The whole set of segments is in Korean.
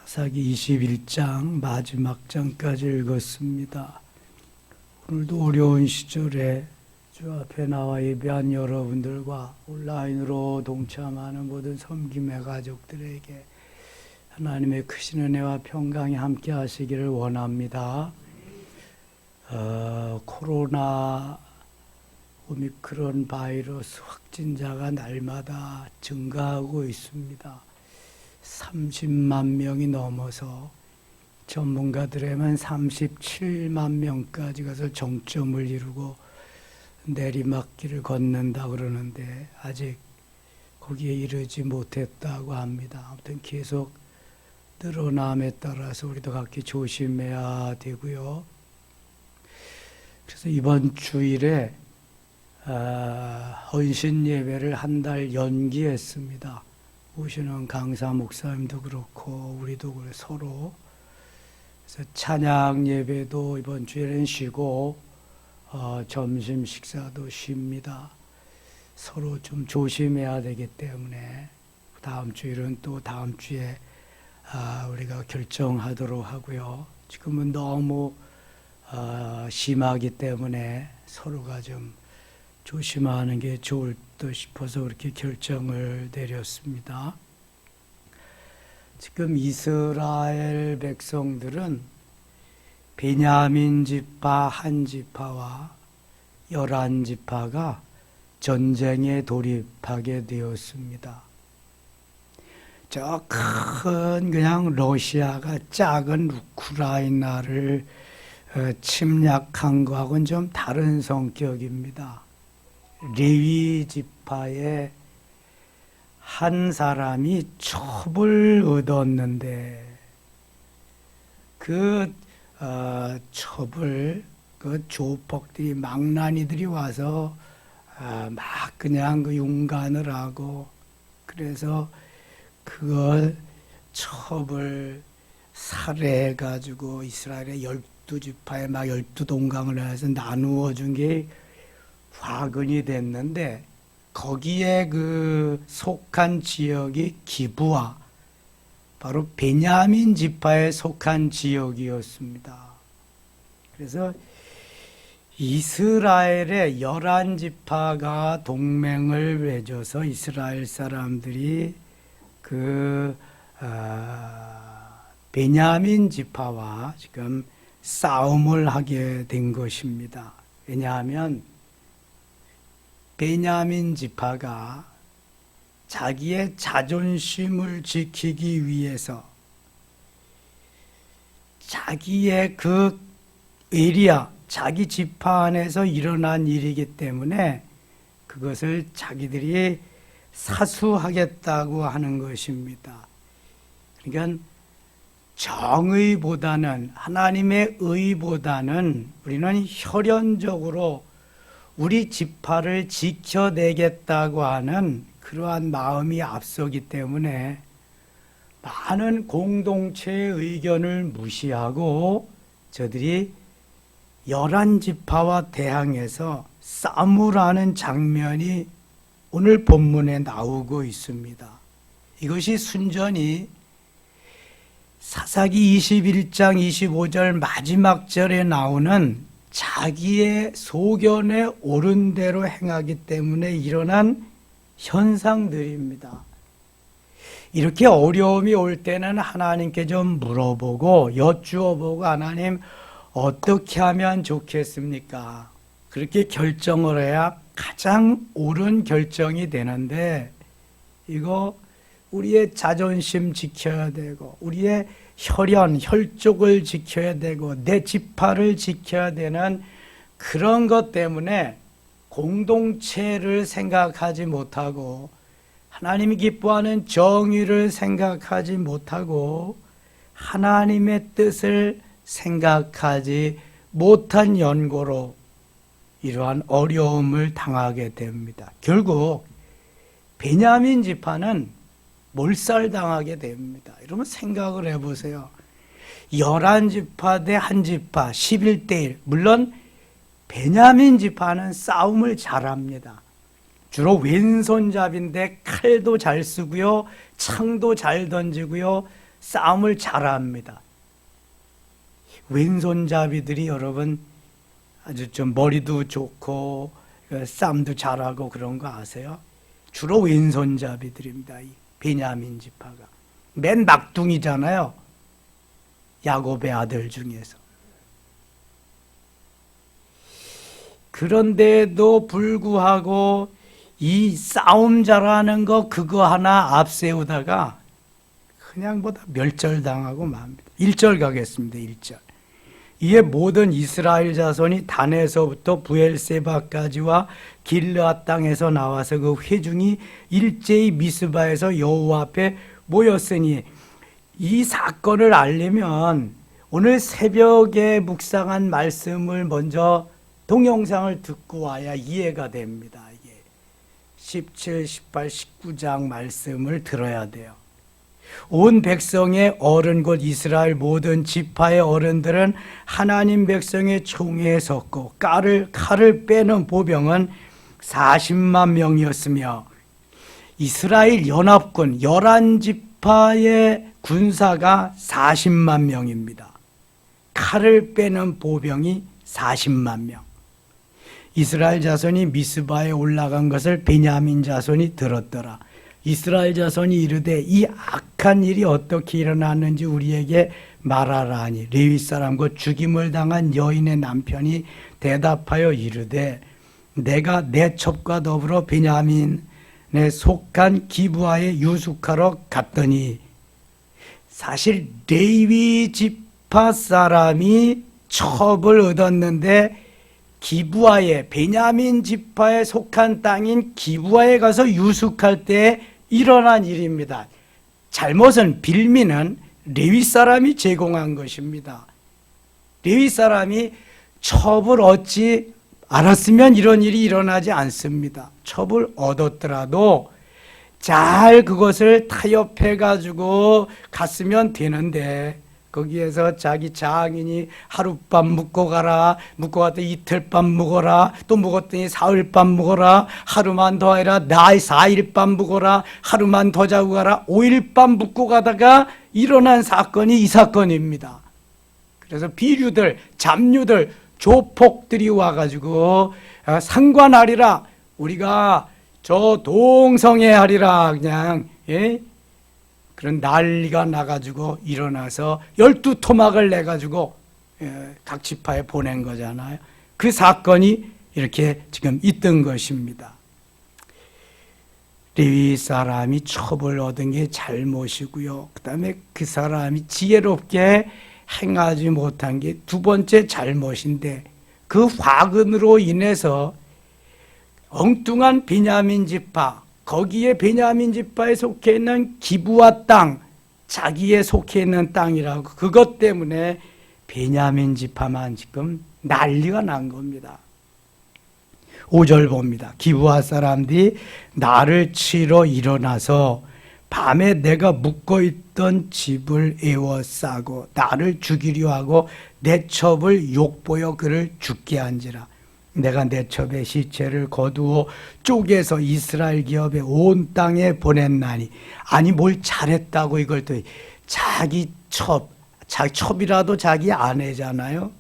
사사기 21장 마지막 장까지 읽었습니다. 오늘도 어려운 시절에 주 앞에 나와 예배한 여러분들과 온라인으로 동참하는 모든 섬김의 가족들에게 하나님의 크신 은혜와 평강이 함께 하시기를 원합니다. 코로나 오미크론 바이러스 확진자가 날마다 증가하고 있습니다. 30만 명이 넘어서 전문가들에만 37만 명까지 가서 정점을 이루고 내리막길을 걷는다 그러는데 아직 거기에 이르지 못했다고 합니다. 아무튼 계속 늘어남에 따라서 우리도 각기 조심해야 되고요. 그래서 이번 주일에 헌신 예배를 한 달 연기했습니다. 오시는 강사 목사님도 그렇고 우리도 그래 서로. 그래서 찬양 예배도 이번 주에는 쉬고 점심 식사도 쉽니다. 서로 좀 조심해야 되기 때문에 다음 주일은 또 다음 주에 우리가 결정하도록 하고요. 지금은 너무 심하기 때문에 서로가 좀 조심하는 게 좋을 듯 싶어서 그렇게 결정을 내렸습니다. 지금 이스라엘 백성들은 베냐민 지파 한 지파와 11지파가 전쟁에 돌입하게 되었습니다. 저 큰 그냥 러시아가 작은 우크라이나를 침략한 거하고는 좀 다른 성격입니다. 레위 지파의 한 사람이 첩을 얻었는데 그 첩을 그 조폭들이 망나니들이 와서 막 그냥 그 용간을 하고 그래서 그걸 첩을 살해해 가지고 이스라엘의 12지파에 막 12동강을 해서 나누어 준 게 화근이 됐는데 거기에 그 속한 지역이 기브아 바로 베냐민 지파에 속한 지역이었습니다. 그래서 이스라엘의 11지파가 동맹을 맺어서 이스라엘 사람들이 그 베냐민 지파와 지금 싸움을 하게 된 것입니다. 왜냐하면 베냐민 지파가 자기의 자존심을 지키기 위해서 자기의 그 에리아, 자기 지파 안에서 일어난 일이기 때문에 그것을 자기들이 사수하겠다고 하는 것입니다. 그러니까 정의보다는 하나님의 의보다는 우리는 혈연적으로 우리 지파를 지켜내겠다고 하는 그러한 마음이 앞서기 때문에 많은 공동체의 의견을 무시하고 저들이 11지파와 대항해서 싸움을 하는 장면이 오늘 본문에 나오고 있습니다. 이것이 순전히 사사기 21장 25절 마지막 절에 나오는 자기의 소견에 옳은 대로 행하기 때문에 일어난 현상들입니다. 이렇게 어려움이 올 때는 하나님께 좀 물어보고 여쭈어보고 하나님 어떻게 하면 좋겠습니까? 그렇게 결정을 해야 가장 옳은 결정이 되는데 이거 우리의 자존심 지켜야 되고 우리의 혈연, 혈족을 지켜야 되고 내 지파를 지켜야 되는 그런 것 때문에 공동체를 생각하지 못하고 하나님이 기뻐하는 정의를 생각하지 못하고 하나님의 뜻을 생각하지 못한 연고로 이러한 어려움을 당하게 됩니다. 결국 베냐민 지파는 몰살당하게 됩니다. 여러분 생각을 해보세요. 11지파 대 1지파 11대1. 물론 베냐민 지파는 싸움을 잘합니다. 주로 왼손잡인데 칼도 잘 쓰고요. 창도 잘 던지고요. 싸움을 잘합니다. 왼손잡이들이 여러분 아주 좀 머리도 좋고 싸움도 잘하고 그런 거 아세요? 주로 왼손잡이들입니다. 이 베냐민 지파가 맨 막둥이잖아요. 야곱의 아들 중에서. 그런데도 불구하고 이 싸움 잘하는 거 그거 하나 앞세우다가 그냥 보다 멸절당하고 맙니다. 1절 가겠습니다. 1절. 이에 모든 이스라엘 자손이 단에서부터 부엘세바까지와 길르앗 땅에서 나와서 그 회중이 일제히 미스바에서 여호와 앞에 모였으니, 이 사건을 알려면 오늘 새벽에 묵상한 말씀을 먼저 동영상을 듣고 와야 이해가 됩니다. 이게 17, 18, 19장 말씀을 들어야 돼요. 온 백성의 어른 곧 이스라엘 모든 지파의 어른들은 하나님 백성의 총회에 섰고 칼을 빼는 보병은 40만 명이었으며 이스라엘 연합군 11지파의 군사가 40만 명입니다. 칼을 빼는 보병이 40만 명. 이스라엘 자손이 미스바에 올라간 것을 베냐민 자손이 들었더라. 이스라엘 자손이 이르되 이 악한 일이 어떻게 일어났는지 우리에게 말하라 하니, 레위 사람 곧 죽임을 당한 여인의 남편이 대답하여 이르되 내가 내 첩과 더불어 베냐민에 속한 기브아에 유숙하러 갔더니, 사실 레위 지파 사람이 첩을 얻었는데 기브아에, 베냐민 지파에 속한 땅인 기브아에 가서 유숙할 때 일어난 일입니다. 잘못은, 빌미는 레위 사람이 제공한 것입니다. 레위 사람이 첩을 얻지 않았으면 이런 일이 일어나지 않습니다. 첩을 얻었더라도 잘 그것을 타협해 가지고 갔으면 되는데, 거기에서 자기 장인이 하룻밤 묵고 가라, 묵고 갔더니 이틀밤 묵어라, 또 묵었더니 사흘밤 묵어라, 하루만 더 해라, 나 4일밤 묵어라, 하루만 더 자고 가라, 5일밤 묵고 가다가 일어난 사건이 이 사건입니다. 그래서 비류들, 잡류들, 조폭들이 와가지고 상관하리라, 우리가 저 동성애 하리라, 그냥 그런 난리가 나가지고 일어나서 12토막을 내가지고 각 지파에 보낸 거잖아요. 그 사건이 이렇게 지금 있던 것입니다. 레위 사람이 첩을 얻은 게 잘못이고요. 그 다음에 그 사람이 지혜롭게 행하지 못한 게 두 번째 잘못인데, 그 화근으로 인해서 엉뚱한 베냐민 지파, 거기에 베냐민 지파에 속해 있는 기브아 땅, 자기에 속해 있는 땅이라고, 그것 때문에 베냐민 지파만 지금 난리가 난 겁니다. 5절 봅니다. 기브아 사람들이 나를 치러 일어나서 밤에 내가 묵고 있던 집을 에워싸고 나를 죽이려 하고 내 첩을 욕보여 그를 죽게 한지라. 내가 내 첩의 시체를 거두어 쪼개서 이스라엘 기업의 온 땅에 보냈나니. 아니 뭘 잘했다고 이걸 또, 자기 첩이라도 자기 아내잖아요.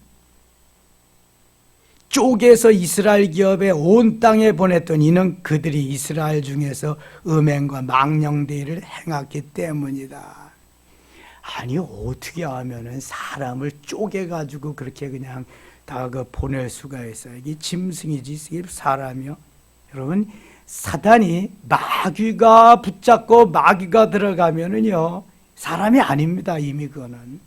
쪼개서 이스라엘 기업의 온 땅에 보냈더니 이는 그들이 이스라엘 중에서 음행과 망령되이를 행했기 때문이다. 아니 어떻게 하면은 사람을 쪼개가지고 그렇게 그냥 다 보낼 수가 있어요. 이게 짐승이지 이게 사람이요. 여러분, 사단이 마귀가 붙잡고 마귀가 들어가면은요 사람이 아닙니다. 이미 그거는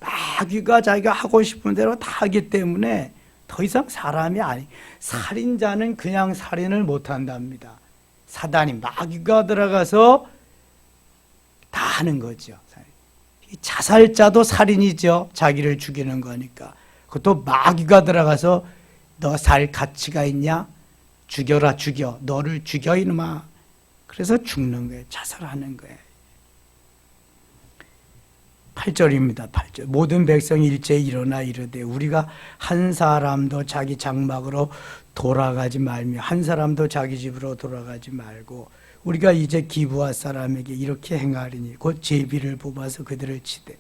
마귀가 자기가 하고 싶은 대로 다 하기 때문에 더 이상 사람이 아니. 살인자는 그냥 살인을 못 한답니다. 사단이, 마귀가 들어가서 다 하는 거죠. 자살자도 살인이죠. 자기를 죽이는 거니까. 그것도 마귀가 들어가서 너 살 가치가 있냐? 죽여라, 죽여. 너를 죽여 이놈아. 그래서 죽는 거예요. 자살하는 거예요. 8절입니다. 8절. 모든 백성이 일제히 일어나 이르되 우리가 한 사람도 자기 장막으로 돌아가지 말며 한 사람도 자기 집으로 돌아가지 말고 우리가 이제 기브아 사람에게 이렇게 행하리니 곧 제비를 뽑아서 그들을 치되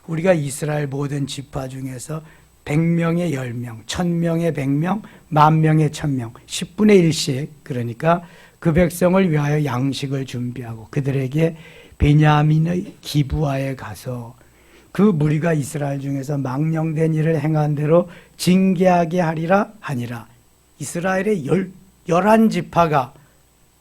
우리가 이스라엘 모든 지파 중에서 100명의 10명, 1000명의 100명, 10,000명의 1000명, 10분의 1씩 그러니까 그 백성을 위하여 양식을 준비하고 그들에게 베냐민의 기브아에 가서 그 무리가 이스라엘 중에서 망령된 일을 행한 대로 징계하게 하리라 하니라. 이스라엘의 11지파가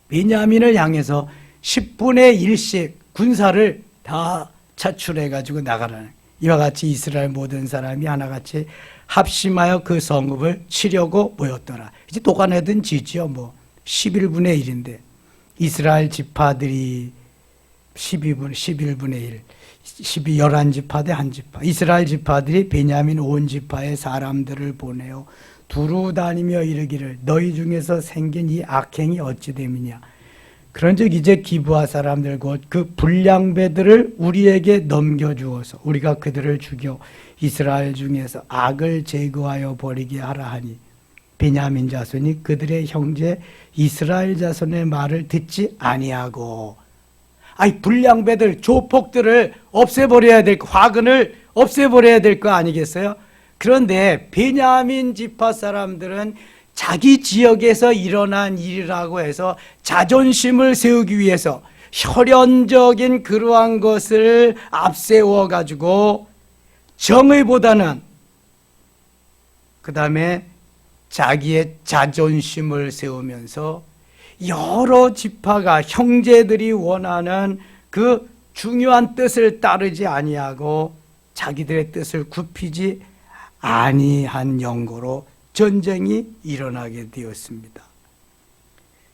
베냐민을 향해서 10분의 1씩 군사를 다 차출해가지고 나가라는, 이와 같이 이스라엘 모든 사람이 하나같이 합심하여 그 성읍을 치려고 모였더라. 이제 녹아내던 지지요. 11분의 1인데 이스라엘 지파들이 11분의 1, 11지파 대 한 지파. 이스라엘 지파들이 베냐민 온 지파의 사람들을 보내어 두루 다니며 이르기를 너희 중에서 생긴 이 악행이 어찌 됨이냐. 그런즉 이제 기브아 사람들 곧 그 불량배들을 우리에게 넘겨주어서 우리가 그들을 죽여 이스라엘 중에서 악을 제거하여 버리게 하라 하니 베냐민 자손이 그들의 형제 이스라엘 자손의 말을 듣지 아니하고, 아이 불량배들 조폭들을 없애버려야 될, 화근을 없애버려야 될 거 아니겠어요? 그런데 베냐민 지파 사람들은 자기 지역에서 일어난 일이라고 해서 자존심을 세우기 위해서 혈연적인 그러한 것을 앞세워 가지고 정의보다는 그 다음에 자기의 자존심을 세우면서 여러 지파가 형제들이 원하는 그 중요한 뜻을 따르지 아니하고 자기들의 뜻을 굽히지 아니한 영고로 전쟁이 일어나게 되었습니다.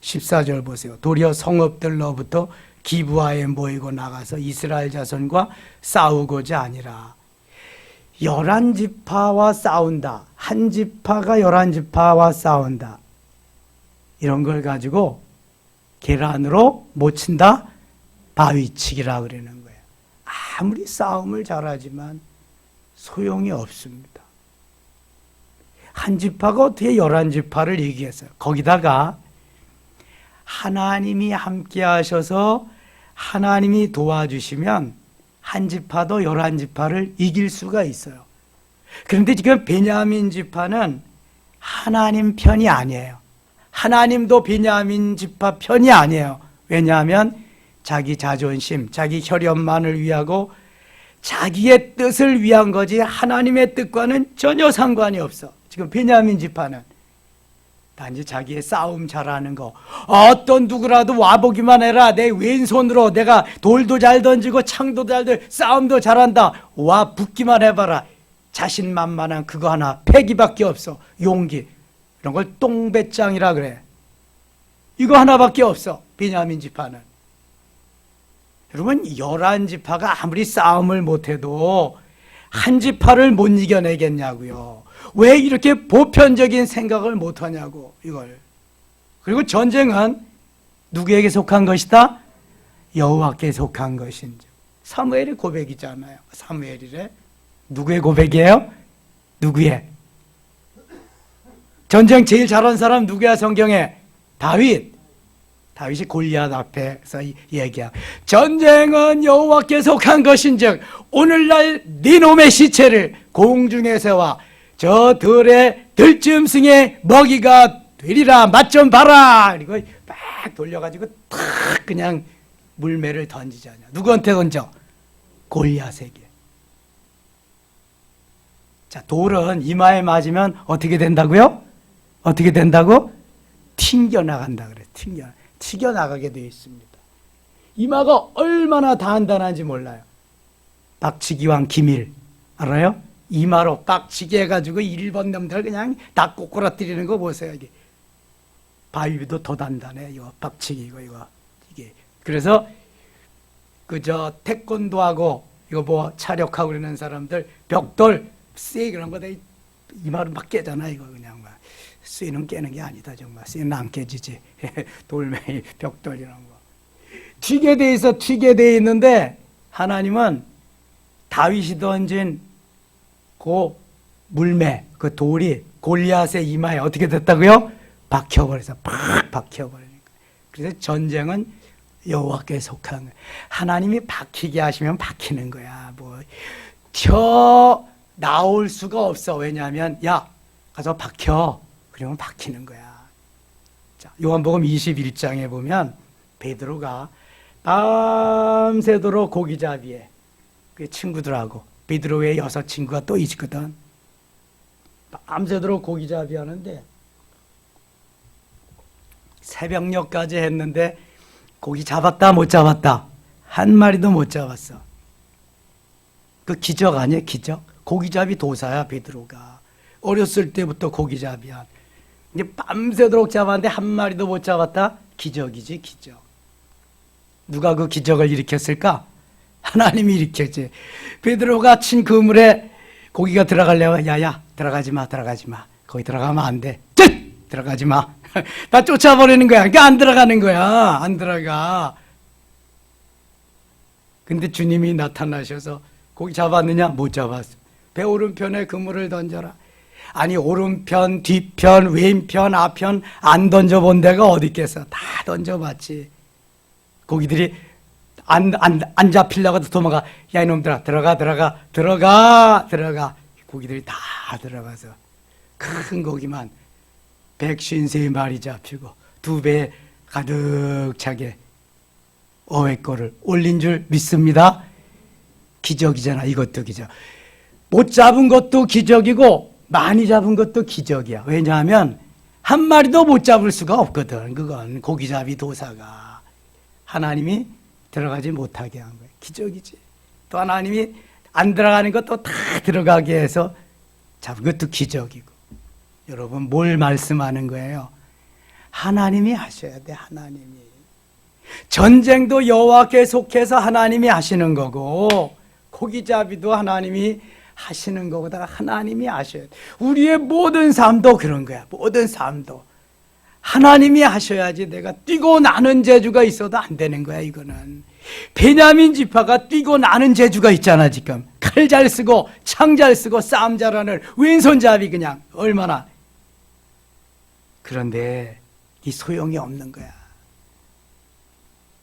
14절 보세요. 도리어 성읍들로부터 기브아에 모이고 나가서 이스라엘 자손과 싸우고자 아니라 11지파와 싸운다. 한 지파가 11지파와 싸운다. 이런 걸 가지고 계란으로 못 친다? 바위치기라 그러는 거예요. 아무리 싸움을 잘하지만 소용이 없습니다. 한 지파가 어떻게 11지파를 이기겠어요? 거기다가 하나님이 함께 하셔서 하나님이 도와주시면 한 지파도 11지파를 이길 수가 있어요. 그런데 지금 베냐민 지파는 하나님 편이 아니에요. 하나님도 베냐민 지파 편이 아니에요. 왜냐하면 자기 자존심, 자기 혈연만을 위하고 자기의 뜻을 위한 거지 하나님의 뜻과는 전혀 상관이 없어. 지금 베냐민 지파는 단지 자기의 싸움 잘하는 거, 어떤 누구라도 와보기만 해라, 내 왼손으로 내가 돌도 잘 던지고 창도 잘 던지고 싸움도 잘한다, 와 붙기만 해봐라, 자신만만한 그거 하나, 패기밖에 없어. 용기, 이런 걸 똥배짱이라 그래. 이거 하나밖에 없어 베냐민 지파는. 여러분 11지파가 아무리 싸움을 못해도 한 지파를 못 이겨내겠냐고요. 왜 이렇게 보편적인 생각을 못하냐고 이걸. 그리고 전쟁은 누구에게 속한 것이다? 여호와께 속한 것인지. 사무엘의 고백이잖아요. 사무엘이래. 누구의 고백이에요? 누구의? 전쟁 제일 잘한 사람 누구야 성경에? 다윗. 다윗이 골리앗 앞에서 얘기야. 전쟁은 여호와께 속한 것인즉 오늘날 네 놈의 시체를 공중에 세워 저 들의 들짐승의 먹이가 되리라. 맛 좀 봐라. 그리고 막 돌려가지고 탁 그냥 물매를 던지잖아. 누구한테 던져? 골리앗에게. 자, 돌은 이마에 맞으면 어떻게 된다고요? 어떻게 된다고? 튕겨나간다 그래. 튀겨나가게 되어 있습니다. 이마가 얼마나 단단한지 몰라요. 박치기왕 기밀 알아요? 이마로 빡치게 해가지고 일본 놈들 그냥 다 꼬꾸라뜨리는 거 보세요. 이게 바위도 더 단단해. 이거 박치기 이거 이게. 그래서 그저 태권도하고 이거 뭐 차력하고 그러는 사람들 벽돌 쎄 그런 거다 이마로 막 깨잖아. 이거 그냥 막 쇠는 깨는 게 아니다. 정말 쇠는 안 깨지지. 돌멩이 벽돌 이런 거 튀게 돼 있는데 하나님은 다윗이 던진 그 물매, 그 돌이 골리앗의 이마에 어떻게 됐다고요? 박혀버려서 팍 박혀버리니까. 그래서 전쟁은 여호와께 속한 거야. 하나님이 박히게 하시면 박히는 거야. 뭐 튀어 나올 수가 없어. 왜냐하면 야 가서 박혀. 그러면 박히는 거야. 자, 요한복음 21장에 보면 베드로가 밤새도록 고기잡이에 그 친구들하고 베드로 외에 6 친구가 또 있거든. 밤새도록 고기잡이 하는데 새벽녘까지 했는데 고기 잡았다 못 잡았다? 한 마리도 못 잡았어. 그 기적 아니야 기적? 고기잡이 도사야 베드로가. 어렸을 때부터 고기잡이야. 이제 밤새도록 잡았는데 한 마리도 못 잡았다? 기적이지 기적. 누가 그 기적을 일으켰을까? 하나님이 일으켰지. 베드로가 친 그물에 고기가 들어가려고 야야 들어가지 마 거기 들어가면 안 돼. 들어가지 마. 다 쫓아버리는 거야. 그러니까 안 들어가는 거야. 안 들어가. 근데 주님이 나타나셔서 고기 잡았느냐? 못 잡았어. 배 오른편에 그물을 던져라. 아니 오른편, 뒤편, 왼편, 앞편 안 던져본 데가 어디 있겠어. 다 던져봤지. 고기들이 안 잡히려고 도망가. 야 이놈들아 들어가. 고기들이 다 들어가서 큰 고기만 153마리 잡히고 2배 가득 차게 어획거를 올린 줄 믿습니다. 기적이잖아. 이것도 기적. 못 잡은 것도 기적이고 많이 잡은 것도 기적이야. 왜냐하면 한 마리도 못 잡을 수가 없거든. 그건 고기잡이 도사가 하나님이 들어가지 못하게 한 거예요. 기적이지. 또 하나님이 안 들어가는 것도 다 들어가게 해서 잡은 것도 기적이고. 여러분 뭘 말씀하는 거예요? 하나님이 하셔야 돼. 하나님이. 전쟁도 여호와께 속해서 하나님이 하시는 거고 고기잡이도 하나님이 하시는 거보다 하나님이 하셔야 돼. 우리의 모든 삶도 그런 거야. 모든 삶도 하나님이 하셔야지. 내가 뛰고 나는 재주가 있어도 안 되는 거야. 이거는 베냐민 지파가 뛰고 나는 재주가 있잖아. 지금 칼 잘 쓰고 창 잘 쓰고 싸움 잘하는 왼손잡이 그냥 얼마나. 그런데 이 소용이 없는 거야.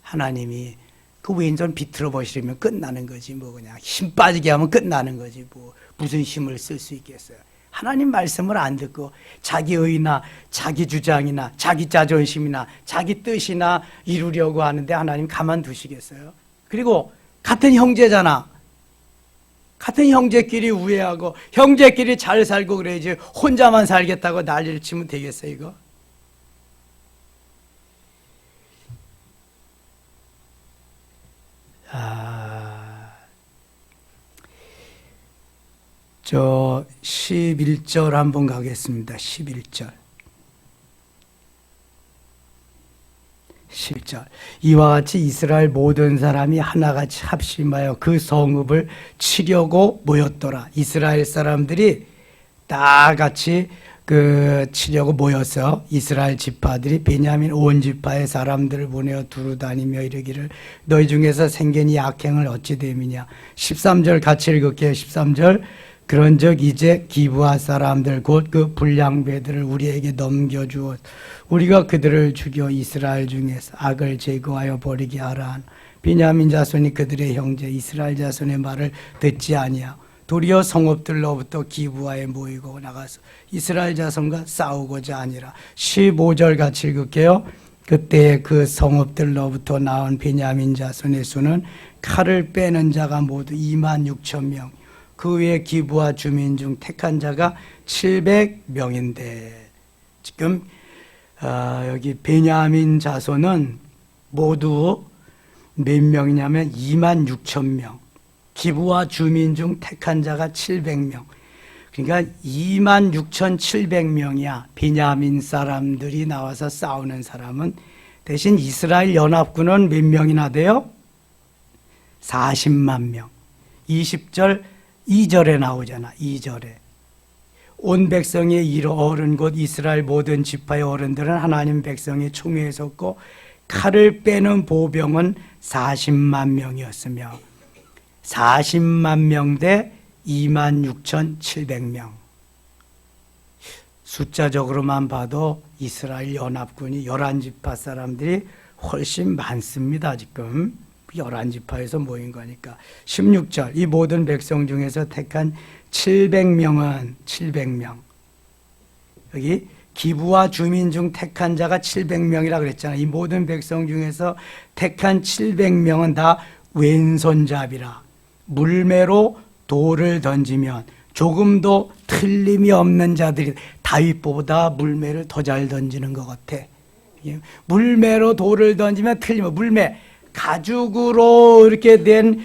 하나님이 그 왼손 비틀어 보시려면 끝나는 거지. 뭐 그냥 힘 빠지게 하면 끝나는 거지. 뭐 무슨 힘을 쓸 수 있겠어요. 하나님 말씀을 안 듣고 자기 의나 자기 주장이나 자기 자존심이나 자기 뜻이나 이루려고 하는데 하나님 가만두시겠어요? 그리고 같은 형제잖아. 같은 형제끼리 우애하고 형제끼리 잘 살고 그래야지 혼자만 살겠다고 난리를 치면 되겠어요 이거? 저 11절 한번 가겠습니다. 11절. 이와 같이 이스라엘 모든 사람이 하나같이 합심하여 그 성읍을 치려고 모였더라. 이스라엘 사람들이 다 같이 치려고 모여서 이스라엘 지파들이 베냐민 온 지파의 사람들을 보내어 두루 다니며 이르기를 너희 중에서 생견이 악행을 어찌 됨이냐. 13절 같이 읽을게요. 13절. 그런즉 이제 기브아 사람들 곧 그 불량배들을 우리에게 넘겨주어 우리가 그들을 죽여 이스라엘 중에서 악을 제거하여 버리게 하라 하나. 베냐민 자손이 그들의 형제 이스라엘 자손의 말을 듣지 아니하고 도리어 성읍들로부터 기브아에 모이고 나가서 이스라엘 자손과 싸우고자 아니라. 15절 같이 읽을게요. 그때 그 성읍들로부터 나온 베냐민 자손의 수는 칼을 빼는 자가 모두 26,000명. 그 외에 기브아 주민 중 택한 자가 700명인데 지금 여기 베냐민 자손은 모두 몇 명이냐면 26,000명. 기브아 주민 중 택한 자가 700명. 그러니까 26,700명이야. 베냐민 사람들이 나와서 싸우는 사람은. 대신 이스라엘 연합군은 몇 명이나 돼요? 40만 명. 20절 2절에 나오잖아. 2절에 온 백성의 이로 어른 곧 이스라엘 모든 지파의 어른들은 하나님 백성의 총회에 섰고 칼을 빼는 보병은 40만 명이었으며 40만 명 대 26,700명. 숫자적으로만 봐도 이스라엘 연합군이 11지파 사람들이 훨씬 많습니다. 지금 11지파에서 모인 거니까. 16절 이 모든 백성 중에서 택한 700명은 700명. 여기 기브와 주민 중 택한 자가 700명이라 그랬잖아요. 이 모든 백성 중에서 택한 700명은 다 왼손잡이라. 물매로 돌을 던지면 조금도 틀림이 없는 자들이 다윗보다 물매를 더 잘 던지는 것 같아. 물매로 돌을 던지면 틀림없. 물매 가죽으로 이렇게 된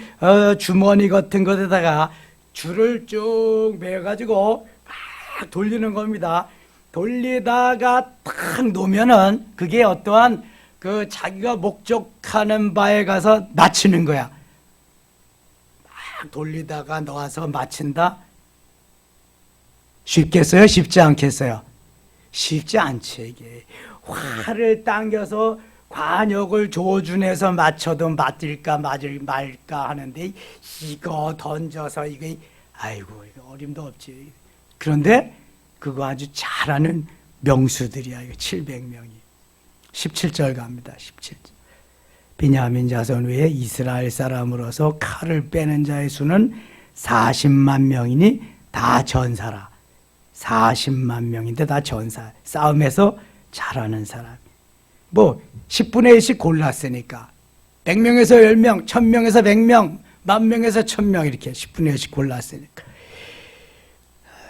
주머니 같은 것에다가 줄을 쭉 매가지고 막 돌리는 겁니다. 돌리다가 탁 놓으면은 그게 어떠한 그 자기가 목적하는 바에 가서 맞추는 거야. 막 돌리다가 놓아서 맞춘다. 쉽겠어요? 쉽지 않겠어요? 쉽지 않지. 이게 활을 당겨서 관역을 조준해서 맞춰도 맞을까 말까 하는데 이거 던져서 이거 아이고 이거 어림도 없지. 그런데 그거 아주 잘하는 명수들이야. 이거 700명이. 17절 갑니다. 17절. 베냐민 자손 외에 이스라엘 사람으로서 칼을 빼는 자의 수는 40만 명이니 다 전사라. 40만 명인데 다 전사. 싸움에서 잘하는 사람. 뭐 10분의 1씩 골랐으니까 100명에서 10명, 1000명에서 100명, 10,000명에서 1000명 이렇게 10분의 1씩 골랐으니까.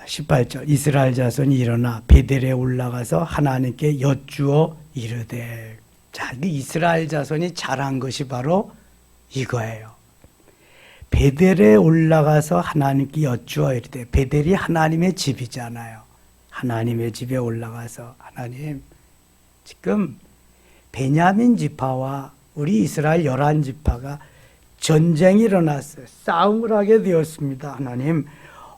18절 이스라엘 자손이 일어나 베델에 올라가서 하나님께 여쭈어 이르되. 자, 이스라엘 자손이 잘한 것이 바로 이거예요. 베델에 올라가서 하나님께 여쭈어 이르되. 베델이 하나님의 집이잖아요. 하나님의 집에 올라가서 하나님 지금 베냐민 지파와 우리 이스라엘 11지파가 전쟁이 일어났어요. 싸움을 하게 되었습니다. 하나님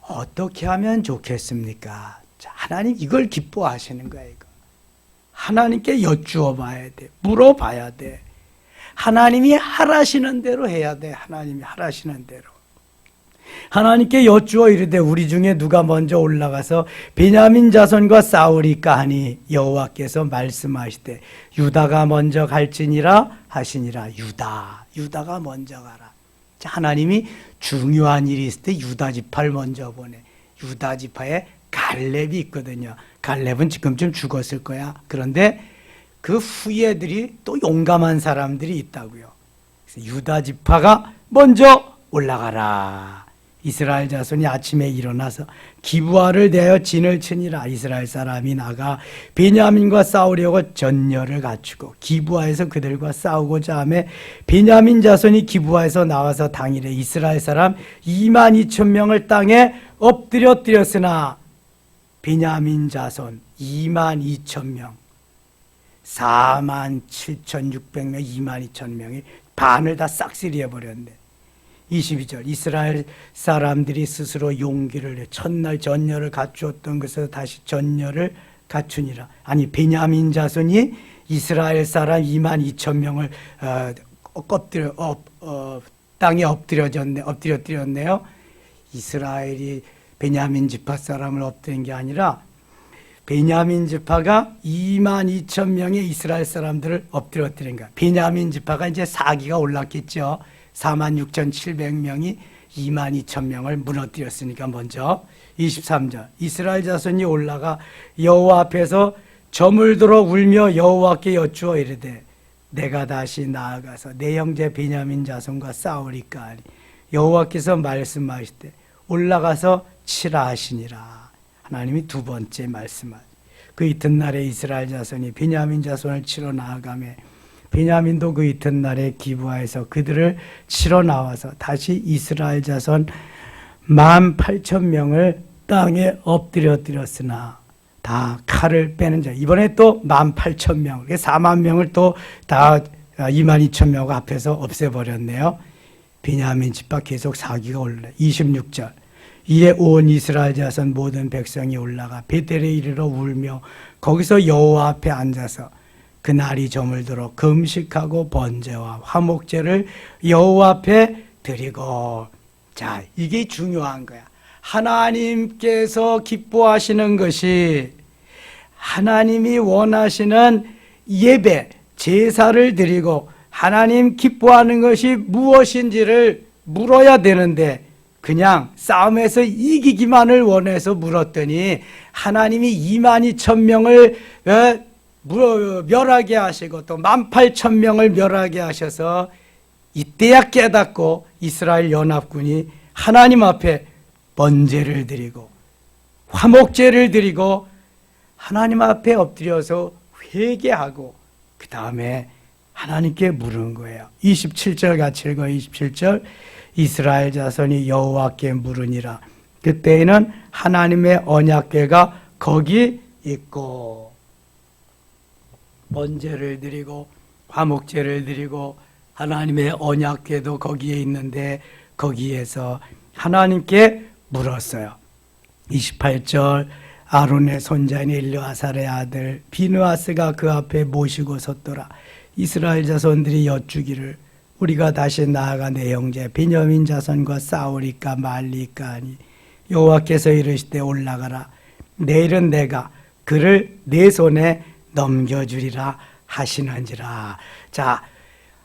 어떻게 하면 좋겠습니까? 자, 하나님 이걸 기뻐하시는 거예요. 이거. 하나님께 여쭈어 봐야 돼. 물어봐야 돼. 하나님이 하라시는 대로 해야 돼. 하나님이 하라시는 대로. 하나님께 여쭈어 이르되 우리 중에 누가 먼저 올라가서 베냐민 자손과 싸우리까 하니 여호와께서 말씀하시되 유다가 먼저 갈지니라 하시니라. 유다가 먼저 가라. 자, 하나님이 중요한 일이 있을 때 유다 지파를 먼저 보내. 유다 지파에 갈렙이 있거든요. 갈렙은 지금쯤 죽었을 거야. 그런데 그 후예들이 또 용감한 사람들이 있다고요. 그래서 유다 지파가 먼저 올라가라. 이스라엘 자손이 아침에 일어나서 기브아를 대하여 진을 치니라. 이스라엘 사람이 나가 베냐민과 싸우려고 전열을 갖추고 기브아에서 그들과 싸우고자 하매 베냐민 자손이 기브아에서 나와서 당일에 이스라엘 사람 22,000명을 땅에 엎드려 뛰었으나 베냐민 자손 22,000명 47,600명 22,000명이 반을 다 싹쓸이 해버렸네. 22절 이스라엘 사람들이 스스로 용기를 내 첫날 전열을 갖추었던 것에서 다시 전열을 갖추니라. 아니 베냐민 자손이 이스라엘 사람 22,000명을 땅에 엎드렸네요. 이스라엘이 베냐민 지파 사람을 엎드린 게 아니라 베냐민 지파가 22,000명의 이스라엘 사람들을 엎드렸다는 거야. 베냐민 지파가 이제 사기가 올랐겠죠. 46,700명이 22,000명을 무너뜨렸으니까 먼저. 23절 이스라엘 자손이 올라가 여호와 앞에서 점을 들어 울며 여호와께 여쭈어 이르되 내가 다시 나아가서 내 형제 베냐민 자손과 싸우리까 하니 여호와께서 말씀하시되 올라가서 치라 하시니라. 하나님이 두 번째 말씀하시고 그 이튿날에 이스라엘 자손이 베냐민 자손을 치러 나아가매 베냐민도 그 이튿날에 기브아에서 그들을 치러 나와서 다시 이스라엘 자손 18,000명을 땅에 엎드렸으나 다 칼을 빼는 자. 이번에 또 18,000명, 4만 명을 또 다 22,000명 앞에서 없애버렸네요. 베냐민 지파 계속 사기가 올라. 26절 이에 온 이스라엘 자손 모든 백성이 올라가 베델에 이르러 울며 거기서 여호와 앞에 앉아서 그날이 저물도록 금식하고 번제와 화목제를 여호와 앞에 드리고. 자, 이게 중요한 거야. 하나님께서 기뻐하시는 것이 하나님이 원하시는 예배, 제사를 드리고 하나님 기뻐하는 것이 무엇인지를 물어야 되는데 그냥 싸움에서 이기기만을 원해서 물었더니 하나님이 22,000명을 멸하게 하시고 또 18,000명을 멸하게 하셔서 이때야 깨닫고 이스라엘 연합군이 하나님 앞에 번제를 드리고 화목제를 드리고 하나님 앞에 엎드려서 회개하고 그 다음에 하나님께 물은 거예요. 27절 같이 읽어. 27절 이스라엘 자손이 여호와께 물으니라. 그때에는 하나님의 언약궤가 거기 있고 번제를 드리고 화목제를 드리고 하나님의 언약궤도 거기에 있는데 거기에서 하나님께 물었어요. 28절 아론의 손자인 엘르아살의 아들 비느하스가 그 앞에 모시고 섰더라. 이스라엘 자손들이 여쭈기를 우리가 다시 나아가 내 형제 베냐민 자손과 싸우리까 말리까 하니 여호와께서 이르시되 올라가라. 내일은 내가 그를 내 손에 넘겨주리라 하시는지라. 자,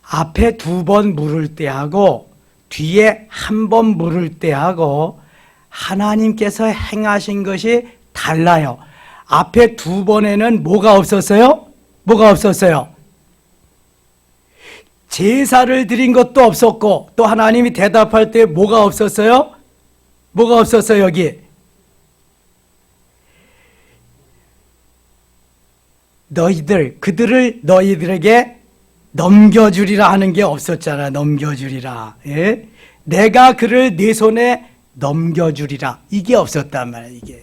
앞에 2번 물을 때 하고 뒤에 1번 물을 때 하고 하나님께서 행하신 것이 달라요. 앞에 2번에는 뭐가 없었어요? 뭐가 없었어요? 제사를 드린 것도 없었고 또 하나님이 대답할 때 뭐가 없었어요? 뭐가 없었어요? 여기 그들을 너희들에게 넘겨주리라 하는 게 없었잖아. 넘겨주리라. 예? 내가 그를 네 손에 넘겨주리라. 이게 없었단 말이야. 이게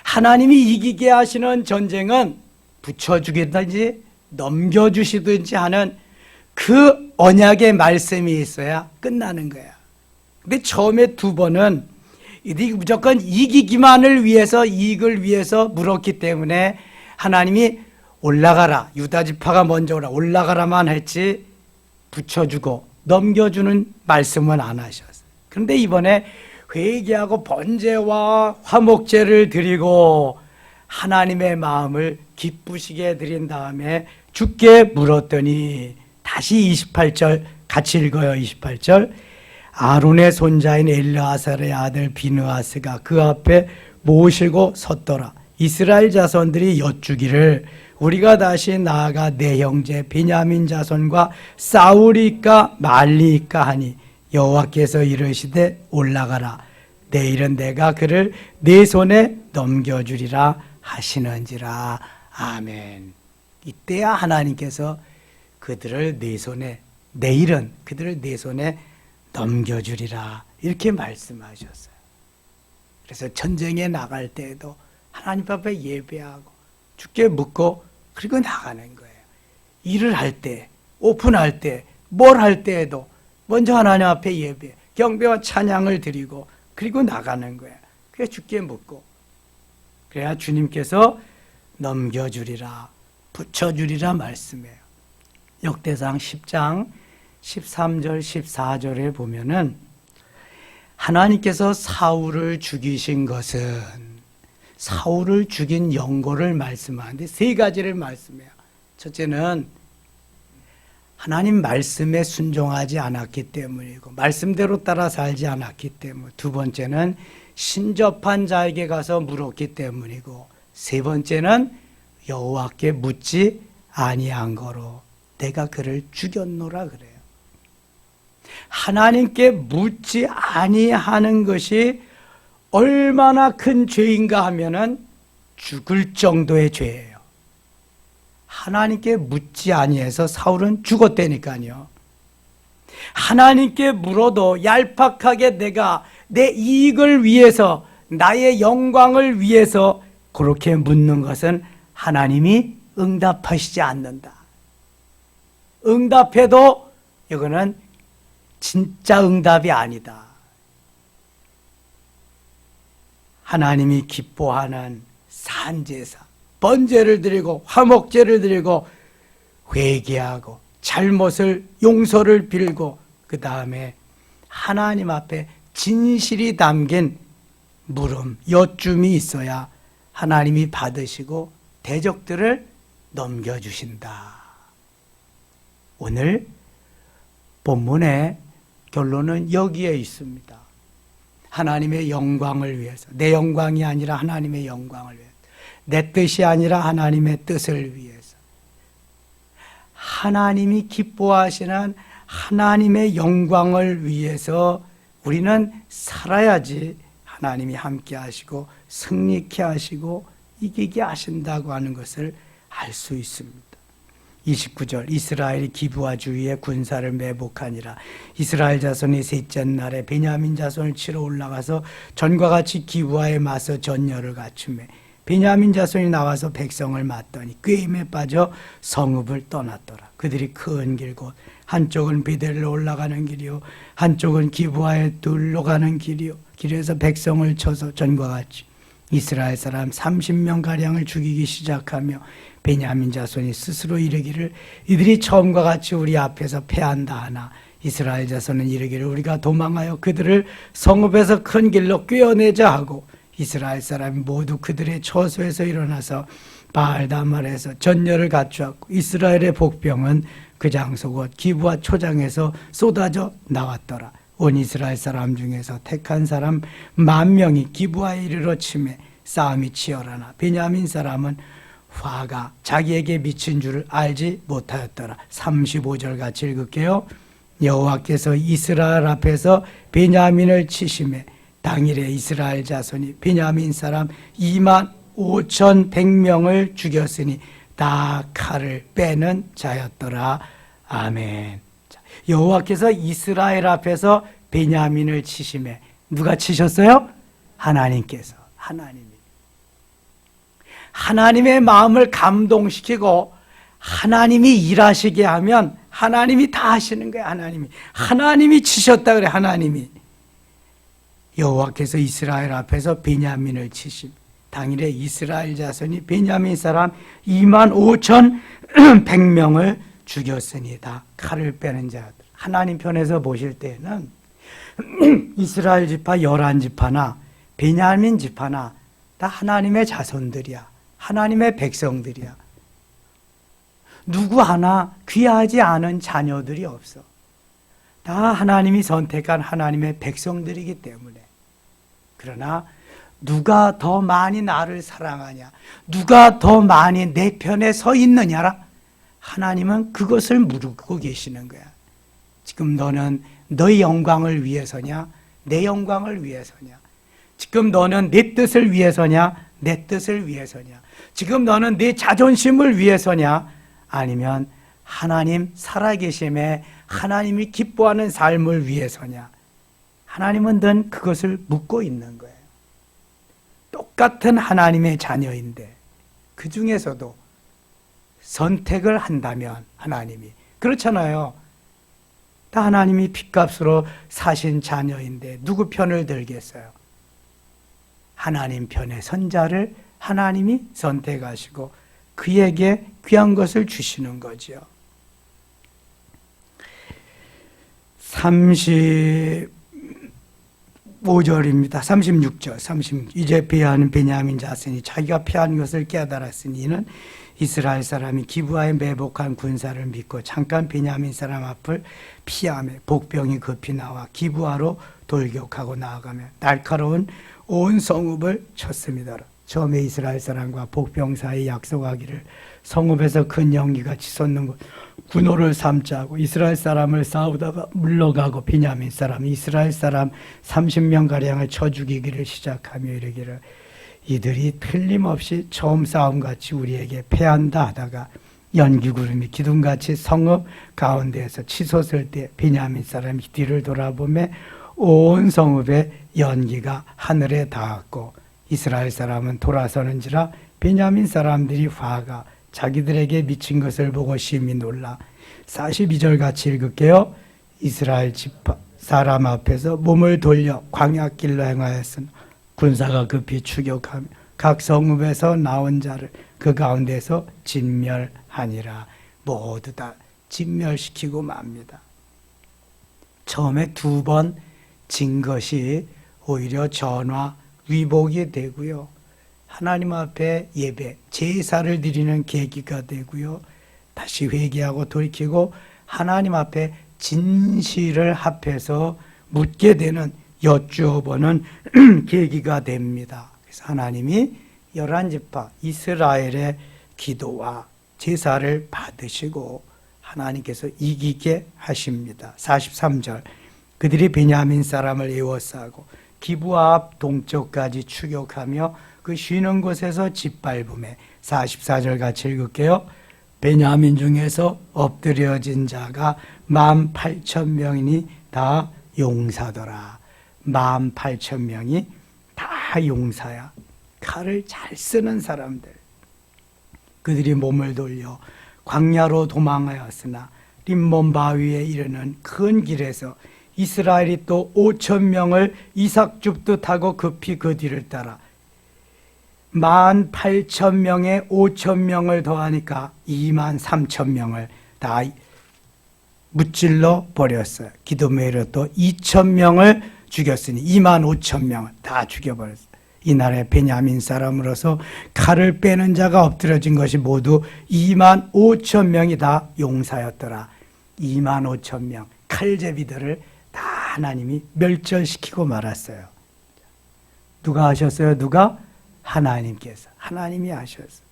하나님이 이기게 하시는 전쟁은 붙여주겠든지 넘겨주시든지 하는 그 언약의 말씀이 있어야 끝나는 거야. 근데 처음에 2번은 무조건 이기기만을 위해서 이익을 위해서 물었기 때문에 하나님이 올라가라. 유다 지파가 먼저 올라가라만 했지 붙여주고 넘겨주는 말씀은 안 하셨어요. 그런데 이번에 회개하고 번제와 화목제를 드리고 하나님의 마음을 기쁘시게 드린 다음에 주께 물었더니 다시 28절 같이 읽어요. 28절 아론의 손자인 엘르아살의 아들 비느하스가 그 앞에 모시고 섰더라. 이스라엘 자손들이 여쭈기를 우리가 다시 나아가 내 형제 베냐민 자손과 싸우리까 말리까 하니 여호와께서 이르시되 올라가라. 내일은 내가 그를 네 손에 넘겨주리라 하시는지라. 아멘. 이때야 하나님께서 그들을 네 손에 내일은 그들을 네 손에 넘겨주리라 이렇게 말씀하셨어요. 그래서 전쟁에 나갈 때에도 하나님 앞에 예배하고 주께 묻고 그리고 나가는 거예요. 일을 할 때, 오픈할 때, 뭘 할 때에도 먼저 하나님 앞에 예배, 경배와 찬양을 드리고 그리고 나가는 거예요. 그래서 주께 묻고 그래야 주님께서 넘겨주리라, 붙여주리라 말씀해요. 역대상 10장 13절 14절에 보면은 하나님께서 사울을 죽이신 것은 사울을 죽인 연고를 말씀하는데 3가지를 말씀해요. 첫째는 하나님 말씀에 순종하지 않았기 때문이고 말씀대로 따라 살지 않았기 때문. 2번째는 신접한 자에게 가서 물었기 때문이고 3번째는 여호와께 묻지 아니한 거로 내가 그를 죽였노라 그래요. 하나님께 묻지 아니하는 것이 얼마나 큰 죄인가 하면은 죽을 정도의 죄예요. 하나님께 묻지 아니해서 사울은 죽었다니까요. 하나님께 물어도 얄팍하게 내가 내 이익을 위해서 나의 영광을 위해서 그렇게 묻는 것은 하나님이 응답하시지 않는다. 응답해도 이거는 진짜 응답이 아니다. 하나님이 기뻐하는 산제사, 번제를 드리고 화목제를 드리고 회개하고 잘못을 용서를 빌고 그 다음에 하나님 앞에 진실이 담긴 물음, 여쭌이 있어야 하나님이 받으시고 대적들을 넘겨주신다. 오늘 본문의 결론은 여기에 있습니다. 하나님의 영광을 위해서, 내 영광이 아니라 하나님의 영광을 위해서, 내 뜻이 아니라 하나님의 뜻을 위해서, 하나님이 기뻐하시는 하나님의 영광을 위해서 우리는 살아야지 하나님이 함께 하시고 승리케 하시고 이기게 하신다고 하는 것을 알 수 있습니다. 29절 이스라엘이 기브와 주위에 군사를 매복하니라. 이스라엘 자손이 셋째 날에 베냐민 자손을 치러 올라가서 전과 같이 기브와에 맞서 전열을 갖추매 베냐민 자손이 나와서 백성을 맞더니 꾀임에 빠져 성읍을 떠났더라. 그들이 큰 길 곧 한쪽은 베델로 올라가는 길이요 한쪽은 기브와에 둘러 가는 길이요 길에서 백성을 쳐서 전과 같이 이스라엘 사람 30명가량을 죽이기 시작하며 베냐민 자손이 스스로 이르기를 이들이 처음과 같이 우리 앞에서 패한다 하나 이스라엘 자손은 이르기를 우리가 도망하여 그들을 성읍에서 큰 길로 꿰어내자 하고 이스라엘 사람이 모두 그들의 처소에서 일어나서 바알다말에서 전열을 갖추었고 이스라엘의 복병은 그 장소 곧 기브와 초장에서 쏟아져 나왔더라. 온 이스라엘 사람 중에서 택한 사람 10,000명이 기브와에 이르러 치매 싸움이 치열하나 베냐민 사람은 화가 자기에게 미친 줄을 알지 못하였더라. 35절 같이 읽을게요. 여호와께서 이스라엘 앞에서 베냐민을 치심에 당일에 이스라엘 자손이 베냐민 사람 25,100명을 죽였으니 다 칼을 빼는 자였더라. 아멘. 여호와께서 이스라엘 앞에서 베냐민을 치심에 누가 치셨어요? 하나님께서. 하나님의 마음을 감동시키고 하나님이 일하시게 하면 하나님이 다 하시는 거예요. 하나님이 치셨다 그래. 하나님이 여호와께서 이스라엘 앞에서 베냐민을 치심 당일에 이스라엘 자손이 베냐민 사람 25,100명을 죽였으니다. 칼을 빼는 자들. 하나님 편에서 보실 때는 이스라엘 지파 11지파나 베냐민 지파나 다 하나님의 자손들이야. 하나님의 백성들이야. 누구 하나 귀하지 않은 자녀들이 없어. 다 하나님이 선택한 하나님의 백성들이기 때문에. 그러나 누가 더 많이 나를 사랑하냐, 누가 더 많이 내 편에 서 있느냐라, 하나님은 그것을 물고 계시는 거야. 지금 너는 너의 영광을 위해서냐, 내 영광을 위해서냐? 지금 너는 내 뜻을 위해서냐, 내 뜻을 위해서냐? 지금 너는 내 자존심을 위해서냐, 아니면 하나님 살아계심에 하나님이 기뻐하는 삶을 위해서냐? 하나님은 늘 그것을 묻고 있는 거예요. 똑같은 하나님의 자녀인데 그 중에서도 선택을 한다면 하나님이, 그렇잖아요. 다 하나님이 핏값으로 사신 자녀인데 누구 편을 들겠어요? 하나님 편의 선자를 하나님이 선택하시고 그에게 귀한 것을 주시는 거죠. 35절입니다. 36절. 이제 패하는 베냐민 자손이 자기가 패한 것을 깨달았으니 이는 이스라엘 사람이 기브아에 매복한 군사를 믿고 잠깐 베냐민 사람 앞을 피하며 복병이 급히 나와 기브아로 돌격하고 나아가며 날카로운 온 성읍을 쳤습니다. 처음에 이스라엘 사람과 복병 사이에 약속하기를 성읍에서 큰 연기가 치솟는 곳 군호를 삼자고 이스라엘 사람을 싸우다가 물러가고 베냐민 사람 이스라엘 사람 30명가량을 쳐 죽이기를 시작하며 이르기를 이들이 틀림없이 처음 싸움같이 우리에게 패한다 하다가 연기구름이 기둥같이 성읍 가운데에서 치솟을 때 베냐민 사람이 뒤를 돌아보며 온 성읍의 연기가 하늘에 닿았고 이스라엘 사람은 돌아서는지라 베냐민 사람들이 화가 자기들에게 미친 것을 보고 심히 놀라. 42절 같이 읽을게요. 이스라엘 지파 사람 앞에서 몸을 돌려 광야길로 행하였으나 군사가 급히 추격하며 각 성읍에서 나온 자를 그 가운데서 진멸하니라. 모두 다 진멸시키고 맙니다. 처음에 2번 진 것이 오히려 전화 위복이 되고요. 하나님 앞에 예배, 제사를 드리는 계기가 되고요. 다시 회개하고 돌이키고 하나님 앞에 진실을 합해서 묻게 되는 여쭈어보는 계기가 됩니다. 그래서 하나님이 11지파 이스라엘의 기도와 제사를 받으시고 하나님께서 이기게 하십니다. 43절 그들이 베냐민 사람을 에워싸고 기브아 앞 동쪽까지 추격하며 그 쉬는 곳에서 짓밟음에 44절 같이 읽을게요. 베냐민 중에서 엎드려진 자가 18,000명이니 다 용사더라. 18,000명이 다 용사야. 칼을 잘 쓰는 사람들. 그들이 몸을 돌려 광야로 도망하였으나 림몬 바위에 이르는 큰 길에서 이스라엘이 또 5,000명을 이삭 줍듯 하고 급히 그 뒤를 따라 18,000명에 5,000명을 더하니까 23,000명을 다 무찔러 버렸어요. 기도메이로 또 2,000명을 죽였으니 25,000명을 다 죽여버렸어요. 이날에 베냐민 사람으로서 칼을 빼는 자가 엎드려진 것이 모두 25,000명이 다 용사였더라. 25,000명 칼제비들을 다 하나님이 멸절시키고 말았어요. 누가 하셨어요? 누가? 하나님께서. 하나님이 하셨어요.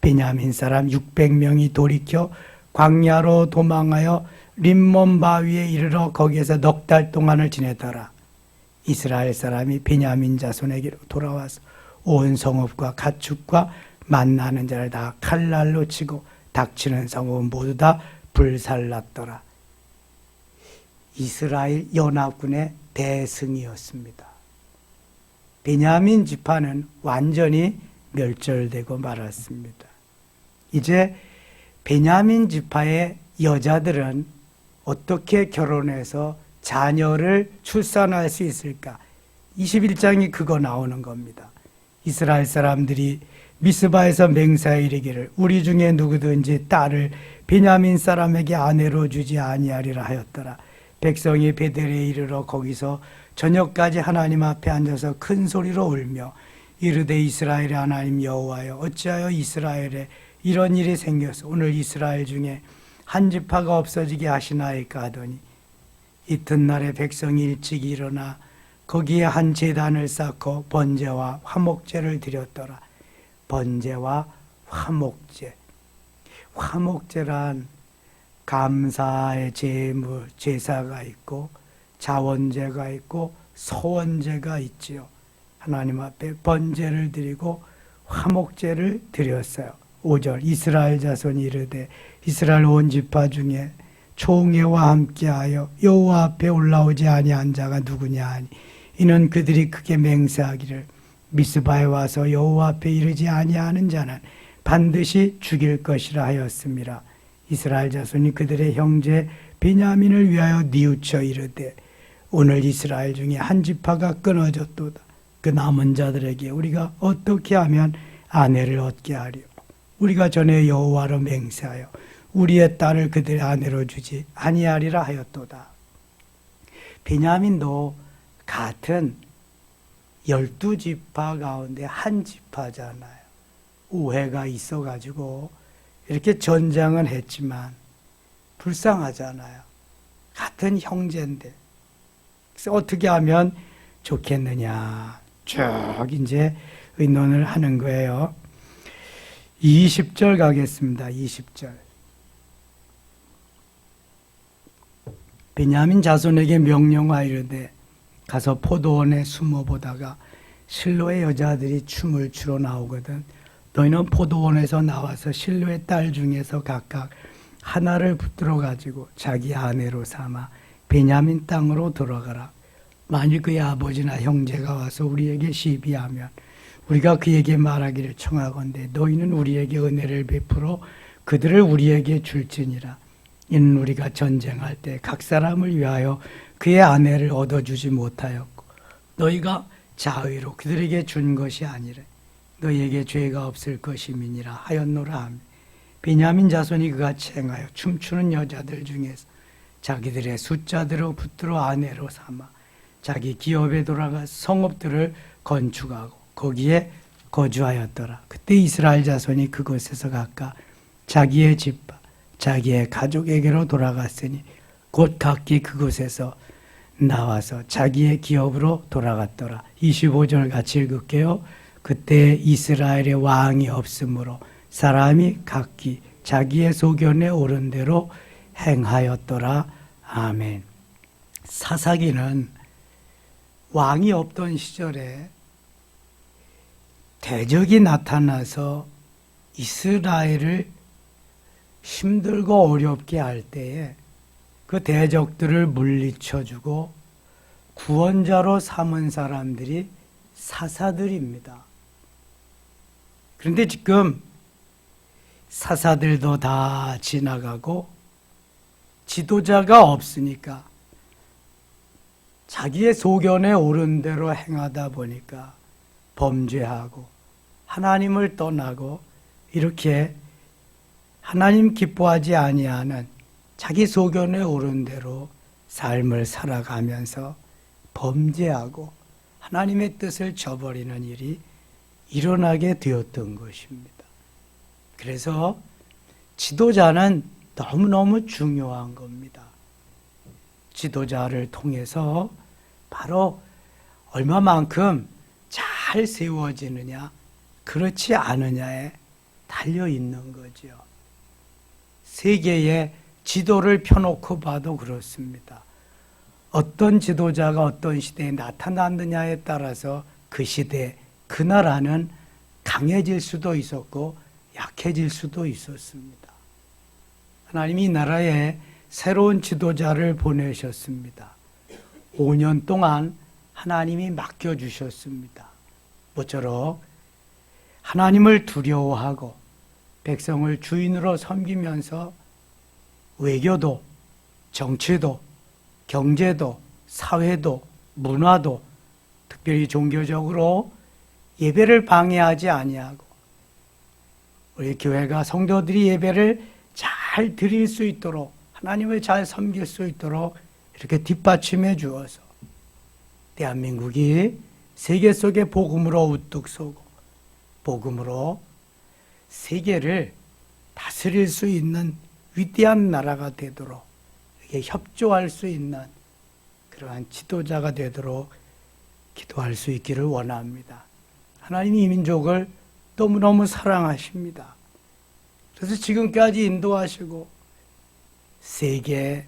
베냐민 사람 600명이 돌이켜 광야로 도망하여 림몬 바위에 이르러 거기에서 넉 달 동안을 지내더라. 이스라엘 사람이 베냐민 자손에게로 돌아와서 온 성읍과 가축과 만나는 자를 다 칼날로 치고 닥치는 성읍은 모두 다 불살랐더라. 이스라엘 연합군의 대승이었습니다. 베냐민 지파는 완전히 멸절되고 말았습니다. 이제 베냐민 지파의 여자들은 어떻게 결혼해서 자녀를 출산할 수 있을까? 21장이 그거 나오는 겁니다. 이스라엘 사람들이 미스바에서 맹세하여 이르기를 우리 중에 누구든지 딸을 베냐민 사람에게 아내로 주지 아니하리라 하였더라. 백성이 베델에 이르러 거기서 저녁까지 하나님 앞에 앉아서 큰 소리로 울며 이르되 이스라엘의 하나님 여호와여 어찌하여 이스라엘에 이런 일이 생겨서 오늘 이스라엘 중에 한 지파가 없어지게 하시나이까 하더니 이튿날에 백성이 일찍 일어나 거기에 한 제단을 쌓고 번제와 화목제를 드렸더라. 번제와 화목제. 화목제란 감사의 제물, 제사가 있고 자원제가 있고 소원제가 있지요. 하나님 앞에 번제를 드리고 화목제를 드렸어요. 5절 이스라엘 자손이 이르되 이스라엘 온 지파 중에 총회와 함께하여 여호와 앞에 올라오지 아니한 자가 누구냐 하니 이는 그들이 크게 맹세하기를 미스바에 와서 여호와 앞에 이르지 아니하는 자는 반드시 죽일 것이라 하였습니다. 이스라엘 자손이 그들의 형제 베냐민을 위하여 뉘우쳐 이르되 오늘 이스라엘 중에 한 지파가 끊어졌도다. 그 남은 자들에게 우리가 어떻게 하면 아내를 얻게 하리요? 우리가 전에 여호와로 맹세하여 우리의 딸을 그들의 아내로 주지 아니하리라 하였도다. 베냐민도 같은 12지파 가운데 한 지파잖아요. 오해가 있어가지고 이렇게 전쟁은 했지만 불쌍하잖아요. 같은 형제인데. 그래서 어떻게 하면 좋겠느냐. 쭉 이제 의논을 하는 거예요. 20절 가겠습니다. 20절. 베냐민 자손에게 명령하이르되 가서 포도원에 숨어 보다가 실로의 여자들이 춤을 추러 나오거든 너희는 포도원에서 나와서 실로의 딸 중에서 각각 하나를 붙들어 가지고 자기 아내로 삼아 베냐민 땅으로 들어가라. 만일 그의 아버지나 형제가 와서 우리에게 시비하면 우리가 그에게 말하기를 청하건대 너희는 우리에게 은혜를 베풀어 그들을 우리에게 줄지니라. 이는 우리가 전쟁할 때 각 사람을 위하여 그의 아내를 얻어주지 못하였고 너희가 자의로 그들에게 준 것이 아니라 너희에게 죄가 없을 것임이니라 하였노라 하며 베냐민 자손이 그같이 행하여 춤추는 여자들 중에서 자기들의 숫자대로 붙들어 아내로 삼아 자기 기업에 돌아가 성읍들을 건축하고 거기에 거주하였더라. 그때 이스라엘 자손이 그곳에서 각각 자기의 지파 자기의 가족에게로 돌아갔으니 곧 각기 그곳에서 나와서 자기의 기업으로 돌아갔더라. 25절 같이 읽을게요. 그때 이스라엘의 왕이 없으므로 사람이 각기 자기의 소견에 오른 대로 행하였더라. 아멘. 사사기는 왕이 없던 시절에 대적이 나타나서 이스라엘을 힘들고 어렵게 할 때에 그 대적들을 물리쳐주고 구원자로 삼은 사람들이 사사들입니다. 그런데 지금 사사들도 다 지나가고 지도자가 없으니까 자기의 소견에 옳은 대로 행하다 보니까 범죄하고 하나님을 떠나고 이렇게 하나님 기뻐하지 아니하는 자기 소견에 옳은 대로 삶을 살아가면서 범죄하고 하나님의 뜻을 저버리는 일이 일어나게 되었던 것입니다. 그래서 지도자는 너무너무 중요한 겁니다. 지도자를 통해서 바로 얼마만큼 잘 세워지느냐, 그렇지 않느냐에 달려 있는 거죠. 세계의 지도를 펴놓고 봐도 그렇습니다. 어떤 지도자가 어떤 시대에 나타났느냐에 따라서 그 시대, 그 나라는 강해질 수도 있었고 약해질 수도 있었습니다. 하나님이 이 나라에 새로운 지도자를 보내셨습니다. 5년 동안 하나님이 맡겨주셨습니다. 모쪼록 하나님을 두려워하고 백성을 주인으로 섬기면서 외교도, 정치도, 경제도, 사회도, 문화도, 특별히 종교적으로 예배를 방해하지 아니하고 우리 교회가 성도들이 예배를 잘 드릴 수 있도록 하나님을 잘 섬길 수 있도록 이렇게 뒷받침해 주어서 대한민국이 세계 속에 복음으로 우뚝 서고 복음으로 세계를 다스릴 수 있는 위대한 나라가 되도록 이렇게 협조할 수 있는 그러한 지도자가 되도록 기도할 수 있기를 원합니다. 하나님이 이 민족을 너무너무 사랑하십니다. 그래서 지금까지 인도하시고 세계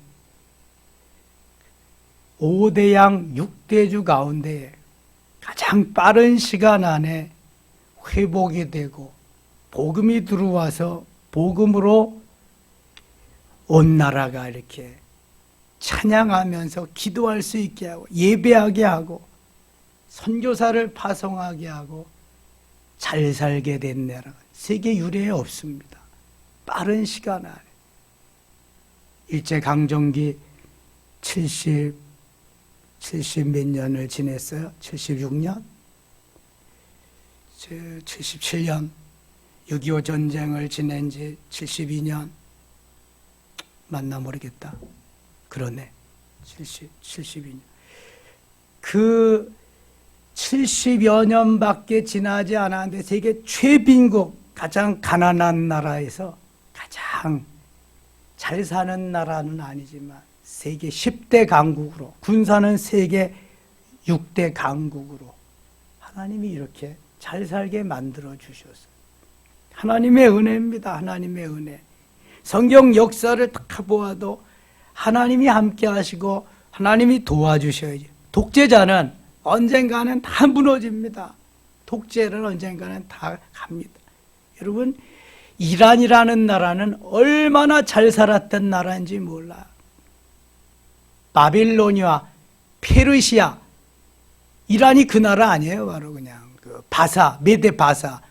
5대양 6대주 가운데 가장 빠른 시간 안에 회복이 되고 복음이 들어와서 복음으로 온 나라가 이렇게 찬양하면서 기도할 수 있게 하고 예배하게 하고 선교사를 파송하게 하고 잘 살게 된 나라가 세계 유례에 없습니다. 빠른 시간 안에 일제강점기 70 몇 년을 지냈어요? 76년? 77년 6.25 전쟁을 지낸 지 72년 맞나 모르겠다. 그러네. 72년. 그 70여 년밖에 지나지 않았는데 세계 최빈국, 가장 가난한 나라에서 가장 잘 사는 나라는 아니지만 세계 10대 강국으로, 군사는 세계 6대 강국으로 하나님이 이렇게 잘 살게 만들어 주셨어요. 하나님의 은혜입니다. 하나님의 은혜. 성경 역사를 다 보아도 하나님이 함께 하시고 하나님이 도와주셔야죠. 독재자는 언젠가는 다 무너집니다. 독재는 언젠가는 다 갑니다. 여러분, 이란이라는 나라는 얼마나 잘 살았던 나라인지 몰라요. 바빌로니아, 페르시아, 이란이 그 나라 아니에요. 바로 그냥 그 바사, 메데 바사.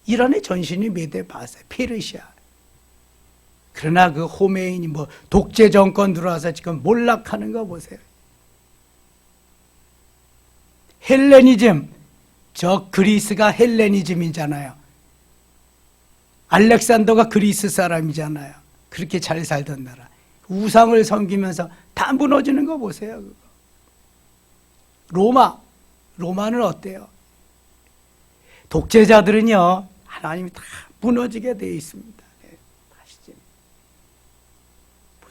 이란의 전신이 메데 바사, 페르시아. 그러나 그 호메인이 뭐 독재 정권 들어와서 지금 몰락하는 거 보세요. 헬레니즘, 저 그리스가 헬레니즘이잖아요. 알렉산더가 그리스 사람이잖아요. 그렇게 잘 살던 나라. 우상을 섬기면서 다 무너지는 거 보세요. 그거. 로마는 어때요? 독재자들은요, 하나님이 다 무너지게 되어 있습니다.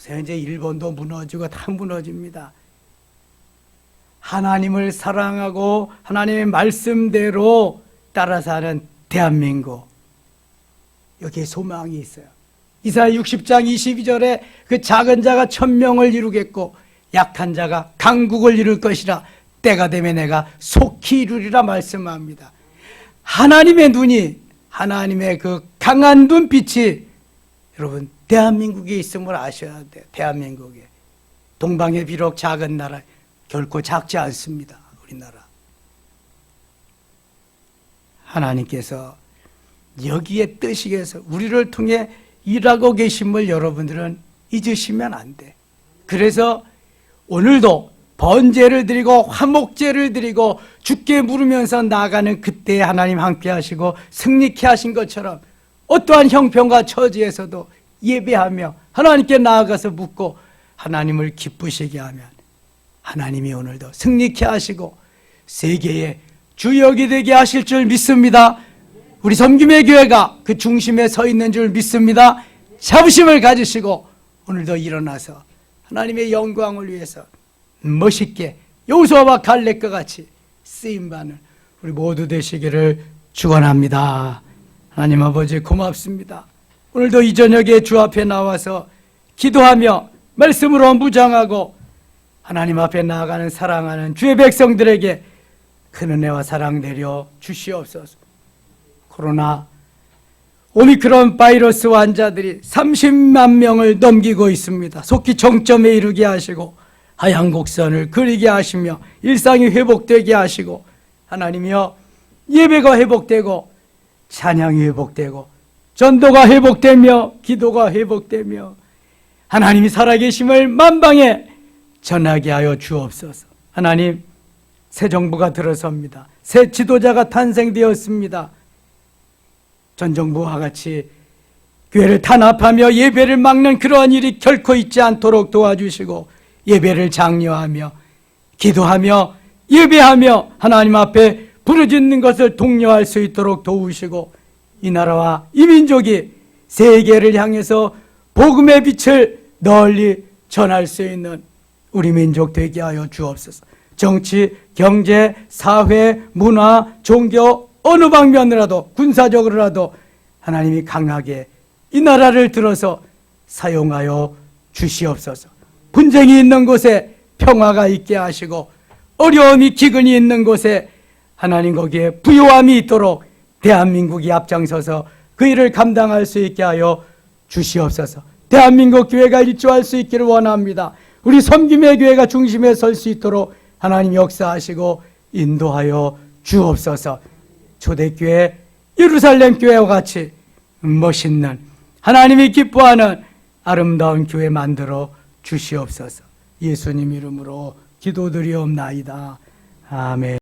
요새 이제 일본도 무너지고 다 무너집니다. 하나님을 사랑하고 하나님의 말씀대로 따라 사는 대한민국, 여기에 소망이 있어요. 이사야 60장 22절에 그 작은 자가 1000명을 이루겠고 약한 자가 강국을 이룰 것이라. 때가 되면 내가 속히 이루리라 말씀합니다. 하나님의 눈이, 하나님의 그 강한 눈빛이 여러분 대한민국에 있음을 아셔야 돼요. 대한민국에. 동방에 비록 작은 나라, 결코 작지 않습니다. 우리나라. 하나님께서 여기에 뜨시게해서 우리를 통해 일하고 계심을 여러분들은 잊으시면 안 돼. 그래서 오늘도 번제를 드리고 화목제를 드리고 주께 물으면서 나아가는 그때 하나님 함께 하시고 승리케 하신 것처럼 어떠한 형편과 처지에서도 예배하며 하나님께 나아가서 묻고 하나님을 기쁘시게 하면 하나님이 오늘도 승리케 하시고 세계의 주역이 되게 하실 줄 믿습니다. 우리 섬김의 교회가 그 중심에 서 있는 줄 믿습니다. 자부심을 가지시고 오늘도 일어나서 하나님의 영광을 위해서 멋있게 여호수아와 갈렙과 같이 쓰임받는 우리 모두 되시기를 축원합니다. 하나님 아버지 고맙습니다. 오늘도 이 저녁에 주 앞에 나와서 기도하며 말씀으로 무장하고 하나님 앞에 나아가는 사랑하는 주의 백성들에게 큰 은혜와 사랑 내려 주시옵소서. 코로나 오미크론 바이러스 환자들이 30만 명을 넘기고 있습니다. 속히 정점에 이르게 하시고 하얀 곡선을 그리게 하시며 일상이 회복되게 하시고 하나님이여 예배가 회복되고 찬양이 회복되고 전도가 회복되며 기도가 회복되며 하나님이 살아계심을 만방에 전하게 하여 주옵소서. 하나님, 새 정부가 들어섭니다. 새 지도자가 탄생되었습니다. 전 정부와 같이 교회를 탄압하며 예배를 막는 그러한 일이 결코 있지 않도록 도와주시고 예배를 장려하며 기도하며 예배하며 하나님 앞에 부르짖는 것을 독려할 수 있도록 도우시고 이 나라와 이 민족이 세계를 향해서 복음의 빛을 널리 전할 수 있는 우리 민족 되게 하여 주옵소서. 정치, 경제, 사회, 문화, 종교 어느 방면이라도 군사적으로라도 하나님이 강하게 이 나라를 들어서 사용하여 주시옵소서. 분쟁이 있는 곳에 평화가 있게 하시고 어려움이 기근이 있는 곳에 하나님 거기에 부요함이 있도록 대한민국이 앞장서서 그 일을 감당할 수 있게 하여 주시옵소서. 대한민국 교회가 일조할 수 있기를 원합니다. 우리 섬김의 교회가 중심에 설 수 있도록 하나님 역사하시고 인도하여 주옵소서. 초대교회 예루살렘 교회와 같이 멋있는 하나님이 기뻐하는 아름다운 교회 만들어 주시옵소서. 예수님 이름으로 기도드리옵나이다. 아멘.